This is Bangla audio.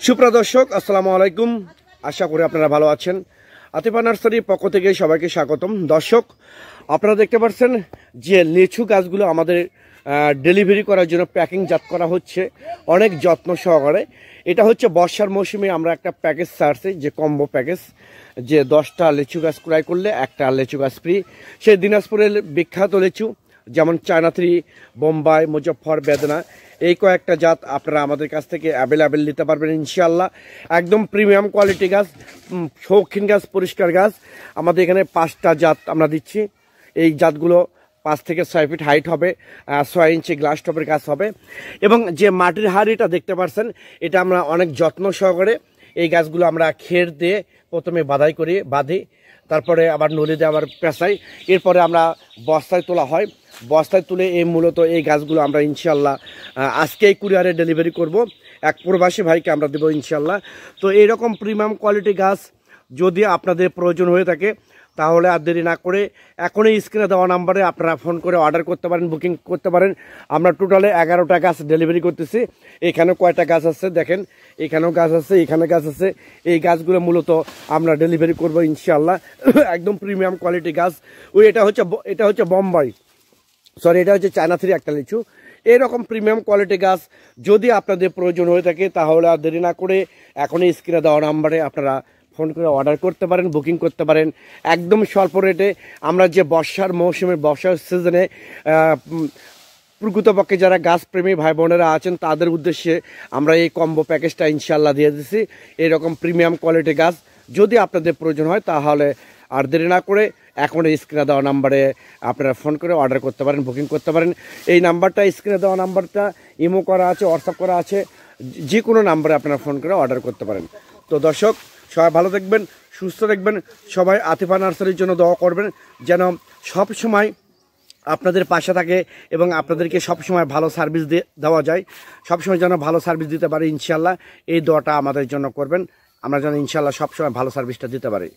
সুপ্রিয় দর্শক, আসসালামু আলাইকুম। আশা করি আপনারা ভালো আছেন। আতিফা নার্সারির পক্ষ থেকে সবাইকে স্বাগতম। দর্শক, আপনারা দেখতে পাচ্ছেন যে লিচু গাছগুলো আমাদের ডেলিভারি করার জন্য প্যাকিংজাত করা হচ্ছে অনেক যত্ন সহকারে। এটা হচ্ছে বর্ষার মৌসুমে আমরা একটা প্যাকেজ ছাড়ছি, যে কম্বো প্যাকেজ, যে 10টা লিচু গাছ ক্রয় করলে একটা লিচু গাছ ফ্রি। সেই দিনাজপুরের বিখ্যাত লিচু যেমন চায়না থ্রি, বোম্বাই, মুজফ্ফর, বেদনা, এই কয়েকটা জাত আপনারা আমাদের কাছ থেকে অ্যাভেলেবেল নিতে পারবেন ইনশাআল্লাহ। একদম প্রিমিয়াম কোয়ালিটি গাছ, শৌখিন গাছ, পরিষ্কার গাছ। আমাদের এখানে 5টা জাত আমরা দিচ্ছি। এই জাতগুলো 5 থেকে 6 ফিট হাইট হবে, 6 ইঞ্চি গ্লাস টপের গাছ হবে। এবং যে মাটির হাড়িটা দেখতে পাচ্ছেন, এটা আমরা অনেক যত্ন সহকারে এই গাছগুলো আমরা খের দিয়ে প্রথমে বাঁধি, তারপরে আবার নদীতে আবার পেঁচাই, এরপরে আমরা বস্তায় তোলা হয়। বস্তায় তুলে মূলত এই গাছগুলো আমরা ইনশাল্লাহ আজকেই কুরিয়ারে ডেলিভারি করব, এক প্রবাসী ভাইকে আমরা দেবো ইনশাল্লাহ। তো এইরকম প্রিমিয়াম কোয়ালিটি গাছ যদি আপনাদের প্রয়োজন হয়ে থাকে, তাহলে আর দেরি না করে এখনই স্ক্রিনে দেওয়া নাম্বারে আপনারা ফোন করে অর্ডার করতে পারেন, বুকিং করতে পারেন। আমরা টোটালে 11টা গাছ ডেলিভারি করতেছি। এখানেও কয়টা গাছ আছে দেখেন, এখানেও গাছ আছে, এখানে গাছ আছে। এই গাছগুলো মূলত আমরা ডেলিভারি করব ইনশাআল্লাহ। একদম প্রিমিয়াম কোয়ালিটি গাছ। এটা হচ্ছে বোম্বাই, এটা হচ্ছে চায়না থ্রি একটা লিচু। এরকম প্রিমিয়াম কোয়ালিটি গাছ যদি আপনাদের প্রয়োজন হয়ে থাকে, তাহলে আর দেরি না করে এখনই স্ক্রিনে দেওয়া নাম্বারে আপনারা ফোন করে অর্ডার করতে পারেন, বুকিং করতে পারেন একদম স্বল্প রেটে। আমরা যে বর্ষার সিজনে প্রকৃতপক্ষে যারা গাছপ্রেমী ভাই বোনেরা আছেন, তাদের উদ্দেশ্যে আমরা এই কম্বো প্যাকেজটা ইনশাল্লাহ দিয়ে দিচ্ছি। এরকম প্রিমিয়াম কোয়ালিটি গাছ যদি আপনাদের প্রয়োজন হয়, তাহলে আর দেরি না করে এখন স্ক্রিনে দেওয়া নাম্বারে আপনারা ফোন করে অর্ডার করতে পারেন, বুকিং করতে পারেন। এই নাম্বারটা, স্ক্রিনে দেওয়া নাম্বারটা ইমো করা আছে, হোয়াটসঅ্যাপ করা আছে, যে কোনো নাম্বারে আপনারা ফোন করে অর্ডার করতে পারেন। তো দর্শক, সবাই ভালো থাকবেন, সুস্থ থাকবেন। সবাই আতিফা নার্সারির জন্য দোয়া করবেন, যেন সব সময় আপনাদের পাশে থাকে এবং আপনাদেরকে সবসময় ভালো সার্ভিস দেওয়া যায়, সবসময় যেন ভালো সার্ভিস দিতে পারে ইনশাল্লাহ। এই দোয়াটা আমাদের জন্য করবেন, আমরা যেন ইনশাল্লাহ সবসময় ভালো সার্ভিসটা দিতে পারি।